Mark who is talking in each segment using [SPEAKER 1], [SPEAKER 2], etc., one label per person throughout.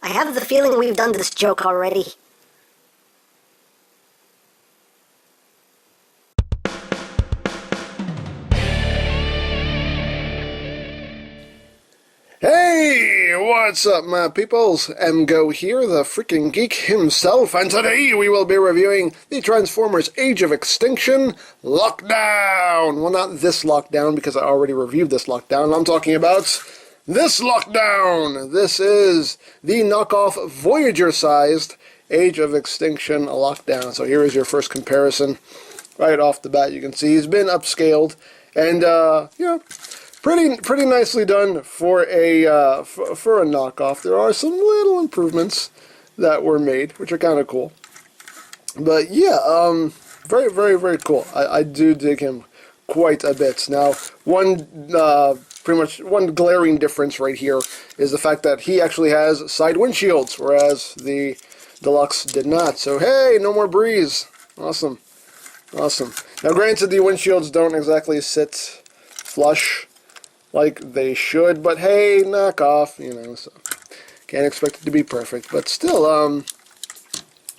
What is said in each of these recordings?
[SPEAKER 1] I have the feeling we've done this joke already.
[SPEAKER 2] Hey, what's up, my peoples? EmGo here, the freaking geek himself, and today we will be reviewing the Transformers Age of Extinction Lockdown! Well, not this lockdown, because I already reviewed this lockdown. I'm talking about this lockdown! This is the knockoff Voyager-sized Age of Extinction Lockdown. So here is your first comparison. Right off the bat, you can see he's been upscaled, and, pretty nicely done for a knockoff. There are some little improvements that were made, which are kind of cool. But yeah, very, very, very cool. I do dig him quite a bit. Now, pretty much one glaring difference right here is the fact that he actually has side windshields, whereas the Deluxe did not. So hey, no more breeze. Awesome. Awesome. Now, granted, the windshields don't exactly sit flush like they should, but hey, knock off, so can't expect it to be perfect. But still,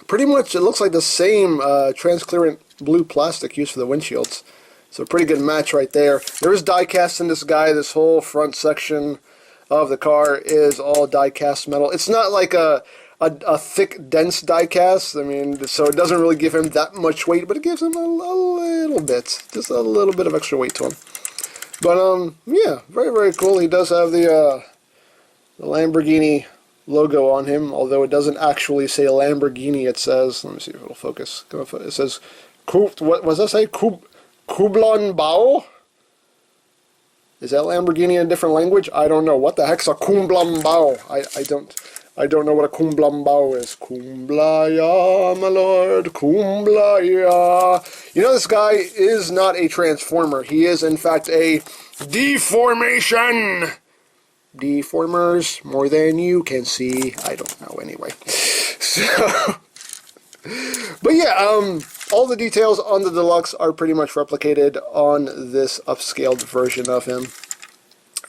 [SPEAKER 2] pretty much it looks like the same transparent blue plastic used for the windshields. So pretty good match right there. There is die cast in this guy. This whole front section of the car is all die cast metal. It's not like a thick, dense die cast. I mean, so it doesn't really give him that much weight, but it gives him a little bit, just a little bit of extra weight to him. But, yeah, very, very cool. He does have the Lamborghini logo on him, although it doesn't actually say Lamborghini. It says, let me see if it'll focus. It says, what does that say? Kublon Bao? Is that Lamborghini in a different language? I don't know. What the heck's a Kublon Bao? I don't know what a Kumblam is. Kumblaya, my lord, Kumblaya. This guy is not a Transformer. He is, in fact, a deformation. Deformers, more than you can see. I don't know, anyway. So, but yeah, all the details on the Deluxe are pretty much replicated on this upscaled version of him.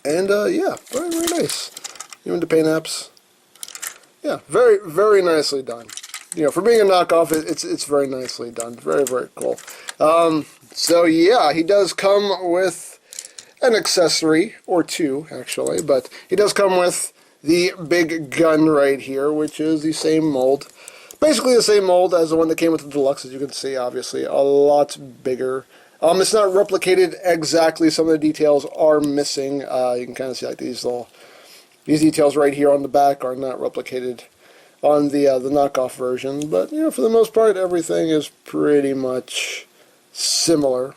[SPEAKER 2] And, yeah, very, very nice. Even the paint apps. Yeah, very, very nicely done. For being a knockoff, it's very nicely done. Very, very cool. So yeah, he does come with an accessory, or two, actually, but he does come with the big gun right here, which is the same mold. Basically the same mold as the one that came with the Deluxe, as you can see, obviously. A lot bigger. It's not replicated exactly. Some of the details are missing. You can kind of see like these details right here on the back are not replicated on the knockoff version, but for the most part, everything is pretty much similar.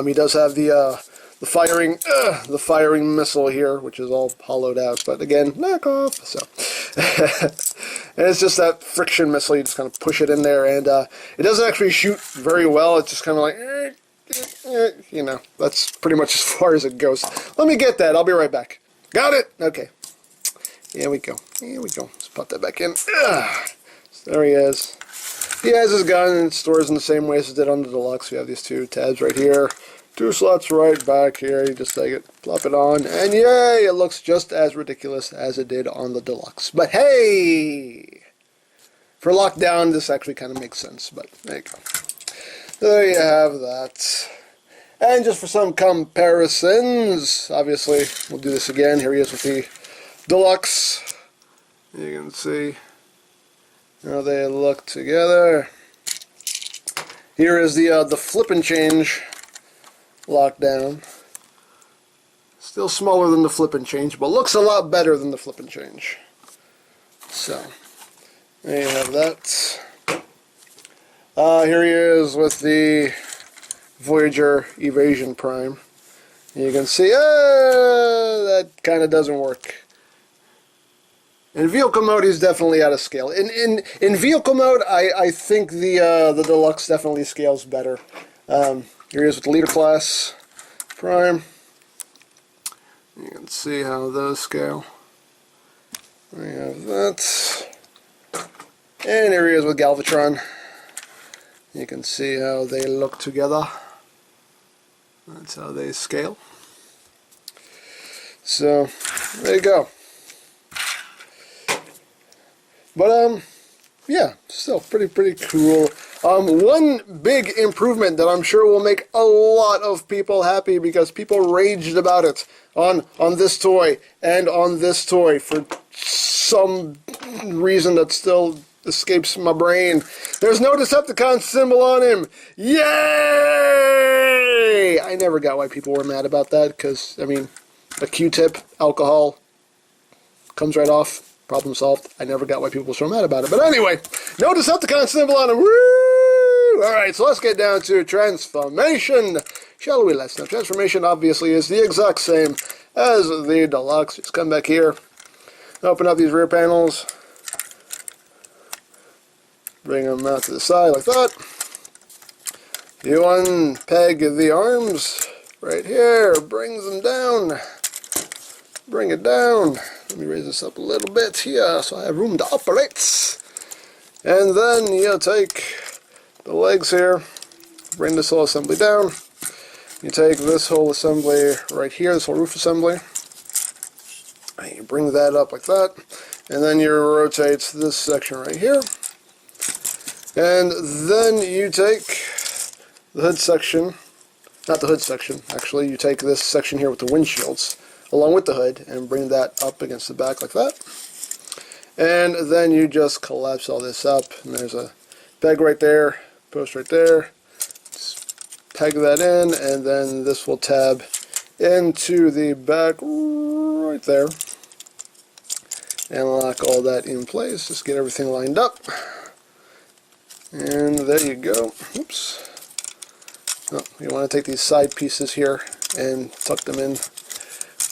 [SPEAKER 2] He does have the firing missile here, which is all hollowed out, but again, knockoff. So, and it's just that friction missile. You just kind of push it in there, and it doesn't actually shoot very well. It's just kind of like, that's pretty much as far as it goes. Let me get that. I'll be right back. Got it? Okay. Here we go. Here we go. Let's put that back in. So there he is. He has his gun, and it stores in the same way as it did on the Deluxe. We have these two tabs right here. Two slots right back here. You just take it, plop it on, and yay! It looks just as ridiculous as it did on the Deluxe. But hey! For Lockdown, this actually kind of makes sense, but there you go. There you have that. And just for some comparisons, obviously, we'll do this again. Here he is with the Deluxe. You can see how they look together. Here is the flip and change Lockdown. Still smaller than the flip and change, but looks a lot better than the flip and change. So, there you have that. Here he is with the Voyager Evasion Prime. You can see, that kind of doesn't work. In vehicle mode, he's definitely out of scale. In vehicle mode, I think the Deluxe definitely scales better. Here he is with the Leader Class Prime. You can see how those scale. We have that. And here he is with Galvatron. You can see how they look together. That's how they scale. So, there you go. But, yeah, still pretty cool. One big improvement that I'm sure will make a lot of people happy because people raged about it on this toy and on this toy for some reason that still escapes my brain. There's no Decepticon symbol on him. Yay! I never got why people were mad about that because, I mean, a Q-tip, alcohol, comes right off. Problem solved. I never got why people were so mad about it. But anyway, no Decepticon symbol on him. Woo! Alright, so let's get down to transformation. Shall we? Let's know. Transformation obviously is the exact same as the Deluxe. Just come back here. Open up these rear panels. Bring them out to the side like that. You unpeg the arms right here. Brings them down. Bring it down. Let me raise this up a little bit here so I have room to operate. And then you take the legs here, bring this whole assembly down. You take this whole assembly right here, this whole roof assembly, and you bring that up like that. And then you rotate this section right here. And then you take the hood section, not the hood section, actually, you take this section here with the windshields along with the hood and bring that up against the back like that. And then you just collapse all this up, and there's a peg right there, post right there. Just peg that in, and then this will tab into the back right there. And lock all that in place. Just get everything lined up. And there you go. Oops. Oh, you want to take these side pieces here and tuck them in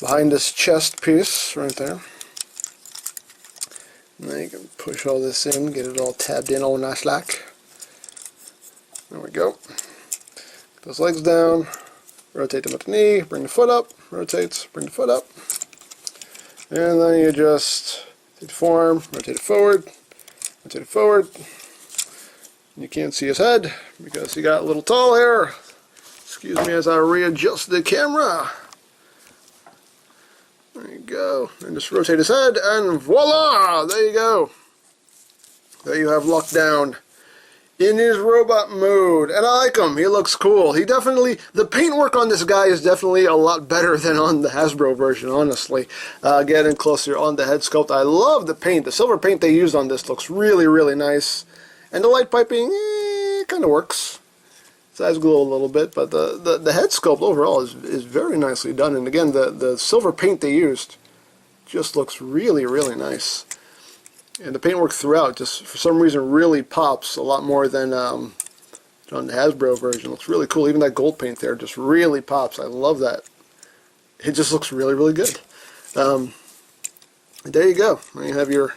[SPEAKER 2] behind this chest piece right there. Now you can push all this in, get it all tabbed in all nice like. There we go. Get those legs down, rotate them at the knee, bring the foot up, rotate, bring the foot up. And then you just take the forearm, rotate it forward, rotate it forward. You can't see his head because he got a little tall here. Excuse me as I readjust the camera. There you go. And just rotate his head, and voila! There you go. There you have Lockdown in his robot mode. And I like him. He looks cool. He definitely, the paintwork on this guy is definitely a lot better than on the Hasbro version, honestly. Getting closer on the head sculpt. I love the paint. The silver paint they used on this looks really nice. And the light piping, kind of works. His eyes glow a little bit, but the head sculpt overall is very nicely done. And again, the silver paint they used just looks really nice. And the paintwork throughout just, for some reason, really pops a lot more than on the Hasbro version. It looks really cool. Even that gold paint there just really pops. I love that. It just looks really good. There you go. There you have your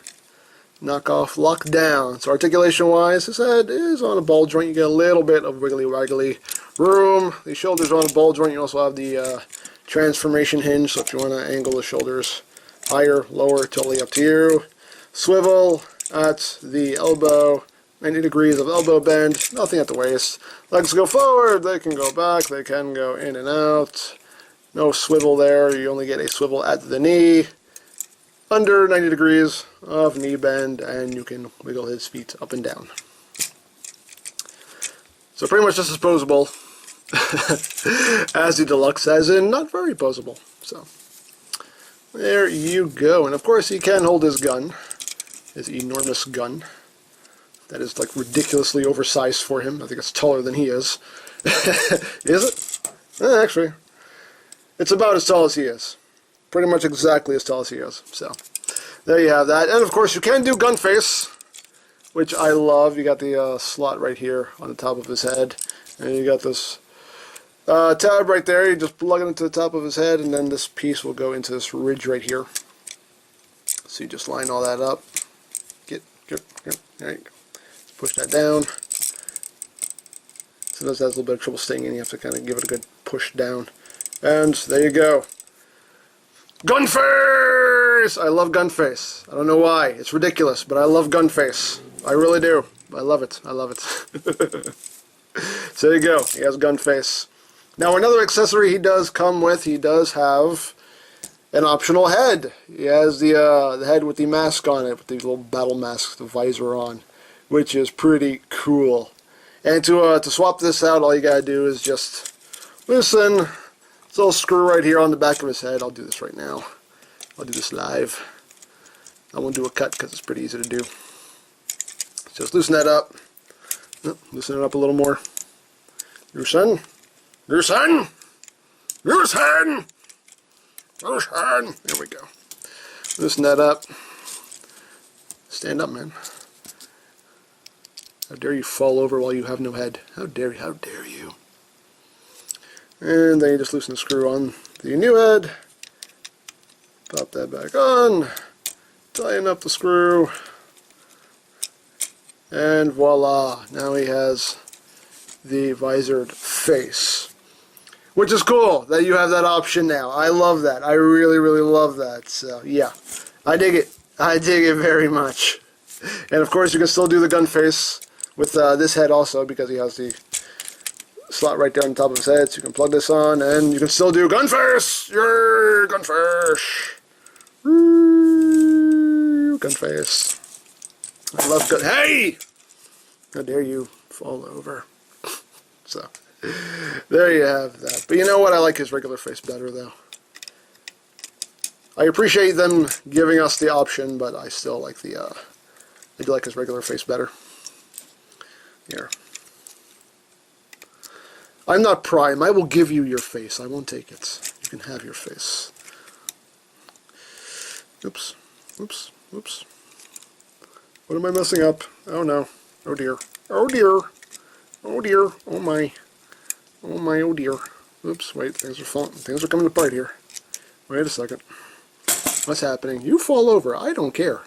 [SPEAKER 2] knockoff Lockdown. So articulation-wise, his head is on a ball joint. You get a little bit of wiggly room. The shoulders are on a ball joint. You also have the transformation hinge, so if you want to angle the shoulders higher, lower, totally up to you. Swivel at the elbow, 90 degrees of elbow bend, nothing at the waist. Legs go forward, they can go back, they can go in and out. No swivel there, you only get a swivel at the knee. Under 90 degrees of knee bend, and you can wiggle his feet up and down. So pretty much just as posable as the Deluxe, as in not very posable. So there you go. And of course he can hold his gun, his enormous gun. That is like ridiculously oversized for him. I think it's taller than he is. Is it? Actually, it's about as tall as he is. Pretty much exactly as tall as he is. So there you have that. And of course you can do gun face, which I love. You got the slot right here on the top of his head, and you got this tab right there. You just plug it into the top of his head, and then this piece will go into this ridge right here. So you just line all that up. There you go. Push that down. Sometimes it has a little bit of trouble staying in. You have to kind of give it a good push down. And there you go. Gunface! I love Gunface. I don't know why. It's ridiculous, but I love Gunface. I really do. I love it. I love it. So there you go. He has Gunface. Now another accessory he does come with, he does have an optional head. He has the head with the mask on it, with the little battle mask, the visor on, which is pretty cool. And to swap this out, all you gotta do is just loosen this little screw right here on the back of his head. I'll do this right now. I'll do this live. I won't do a cut because it's pretty easy to do. Just loosen that up. Loosen it up a little more. Loosen. Loosen. Loosen. Loosen. There we go. Loosen that up. Stand up, man. How dare you fall over while you have no head? How dare you? How dare you? And then you just loosen the screw on the new head. Pop that back on. Tighten up the screw. And voila. Now he has the visored face. Which is cool that you have that option now. I love that. I really, really love that. So, yeah. I dig it. I dig it very much. And of course you can still do the gun face with this head also, because he has the slot right there on top of his head, so you can plug this on, and you can still do gun face! Your gun face! Gun face. I love gun. Hey! How dare you fall over? So, there you have that. But you know what? I like his regular face better, though. I appreciate them giving us the option, but I still like the, I do like his regular face better. Here. I'm not Prime. I will give you your face. I won't take it. You can have your face. Oops. Oops. Oops. What am I messing up? Oh no. Oh dear. Oh dear. Oh dear. Oh my. Oh my. Oh dear. Oops. Wait. Things are falling. Things are coming apart here. Wait a second. What's happening? You fall over. I don't care.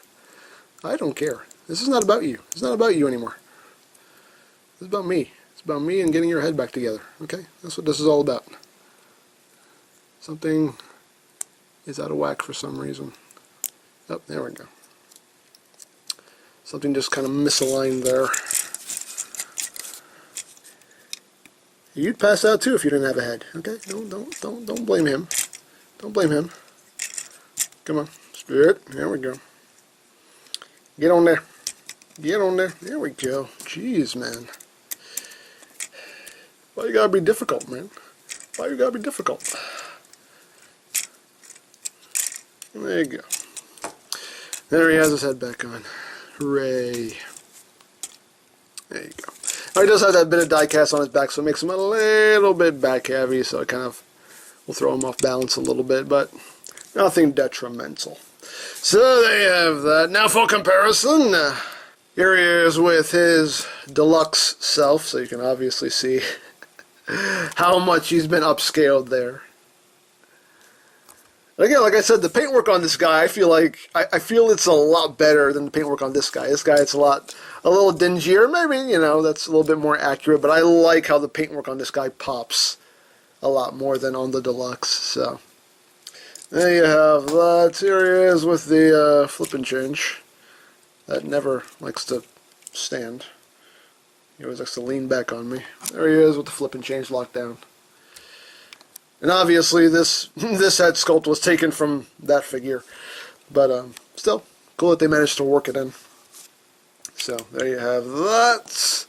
[SPEAKER 2] I don't care. This is not about you. It's not about you anymore. This is about me. It's about me and getting your head back together. Okay? That's what this is all about. Something is out of whack for some reason. Oh, there we go. Something just kind of misaligned there. You'd pass out too if you didn't have a head. Okay? Don't blame him. Don't blame him. Come on. Spirit. There we go. Get on there. Get on there. There we go. Jeez, man. Why you gotta be difficult, man? Why you gotta be difficult? There you go. There he has his head back on. Hooray. There you go. Now he does have that bit of die cast on his back, so it makes him a little bit back heavy, so it kind of will throw him off balance a little bit, but nothing detrimental. So there you have that. Now for comparison, here he is with his deluxe self, so you can obviously see how much he's been upscaled there. Again, like I said, the paintwork on this guy, I feel it's a lot better than the paintwork on this guy. This guy, it's a little dingier. Maybe, you know, that's a little bit more accurate, but I like how the paintwork on this guy pops a lot more than on the deluxe. So there you have that. Here he is with the flip and change. That never likes to stand. He always likes to lean back on me. There he is with the flip and change lockdown. And obviously this head sculpt was taken from that figure. But still, cool that they managed to work it in. So there you have that.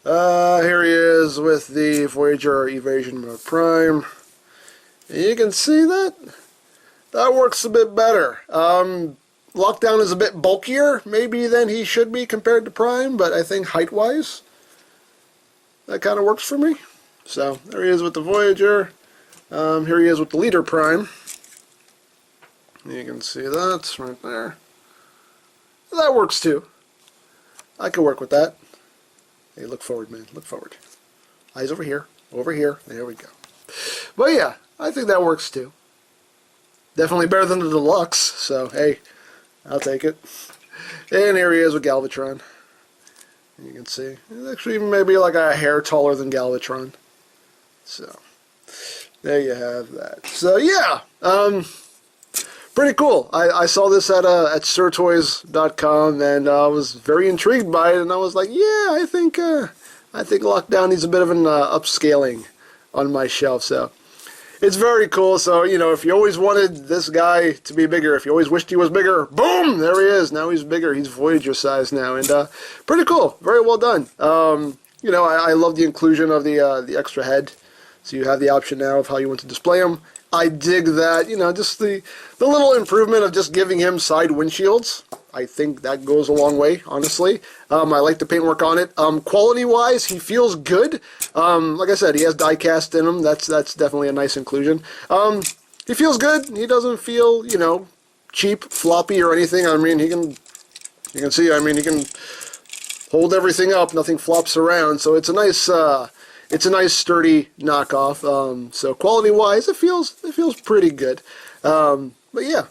[SPEAKER 2] Here he is with the Voyager Evasion Mode Prime. And you can see that works a bit better. Lockdown is a bit bulkier, maybe, than he should be compared to Prime, but I think height-wise, that kind of works for me. So, there he is with the Voyager. Here he is with the Leader Prime. You can see that right there. That works too. I can work with that. Hey, look forward, man. Look forward. Eyes over here. Over here. There we go. But yeah, I think that works too. Definitely better than the Deluxe, so hey, I'll take it. And here he is with Galvatron. You can see. He's actually maybe like a hair taller than Galvatron. So, there you have that. So yeah, pretty cool. I saw this at sirtoys.com and I was very intrigued by it, and I was like, yeah, I think Lockdown needs a bit of an upscaling on my shelf. So it's very cool. So, you know, if you always wanted this guy to be bigger, if you always wished he was bigger, boom, there he is. Now he's bigger. He's Voyager size now, and pretty cool. Very well done. You know, I love the inclusion of the extra head. So you have the option now of how you want to display him. I dig that, you know, just the little improvement of just giving him side windshields. I think that goes a long way, honestly. I like the paintwork on it. Quality-wise, he feels good. Like I said, he has die-cast in him. That's definitely a nice inclusion. He feels good. He doesn't feel, you know, cheap, floppy, or anything. I mean, you can see, I mean, he can hold everything up. Nothing flops around. So it's a nice sturdy knockoff. So quality-wise, it feels pretty good. But yeah,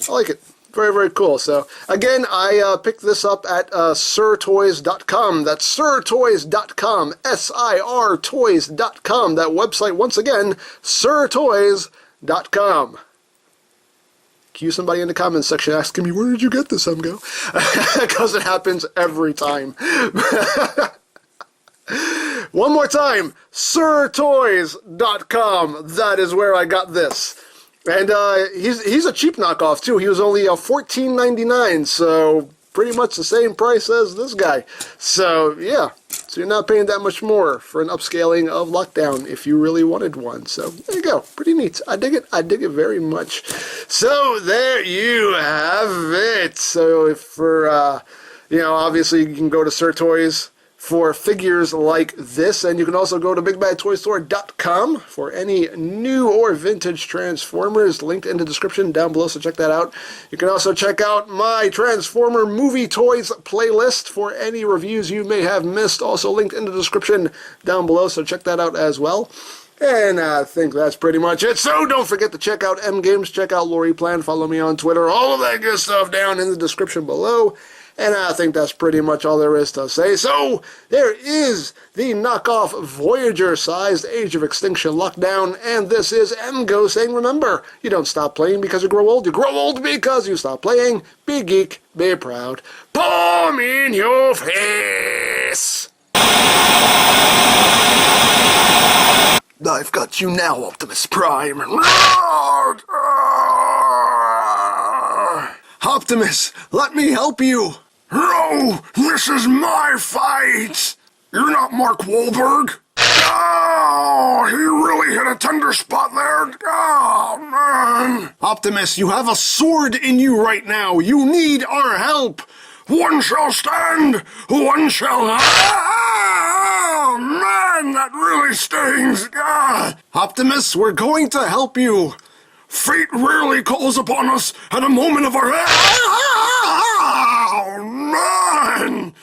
[SPEAKER 2] I like it. Very, very cool. So again, I picked this up at sirtoys.com. That's sirtoys.com. SIRtoys.com. That website, once again, sirtoys.com. Cue somebody in the comments section asking me, where did you get this, EmGo? Because it happens every time. One more time, sirtoys.com. That is where I got this. And he's a cheap knockoff, too. He was only $14.99, so pretty much the same price as this guy. So, yeah. So you're not paying that much more for an upscaling of Lockdown if you really wanted one. So, there you go. Pretty neat. I dig it. I dig it very much. So, there you have it. So, if for, you know, obviously you can go to Sir Toys for figures like this, and you can also go to BigBadToyStore.com for any new or vintage Transformers, linked in the description down below, so check that out. You can also check out my Transformer Movie Toys playlist for any reviews you may have missed, also linked in the description down below, so check that out as well. And I think that's pretty much it. So don't forget to check out EmGames, check out Lori Plan, follow me on Twitter, all of that good stuff down in the description below. And I think that's pretty much all there is to say. So, there is the knockoff Voyager-sized Age of Extinction Lockdown, and this is EmGo saying, remember, you don't stop playing because you grow old because you stop playing. Be geek, be proud. Palm in your face! I've got you now, Optimus Prime. Optimus, let me help you. No, this is my fight! You're not Mark Wahlberg. Oh, he really hit a tender spot there. Oh, man. Optimus, you have a sword in you right now. You need our help. One shall stand, one shall... Oh, man, that really stings. Optimus, we're going to help you. Fate rarely calls upon us at a moment of our... Oh, man!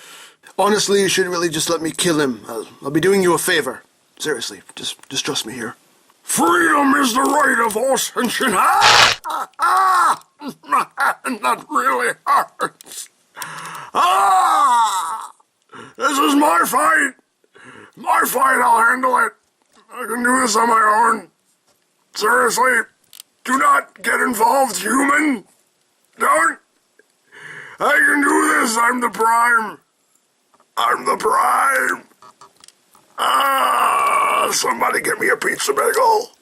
[SPEAKER 2] Honestly, you should really just let me kill him. I'll be doing you a favor. Seriously, just trust me here. Freedom is the right of all sentient... Man, that really hurts. This is my fight. My fight, I'll handle it. I can do this on my own. Seriously. Do not get involved, human! Don't! I can do this, I'm the Prime! I'm the Prime! Somebody get me a pizza bagel!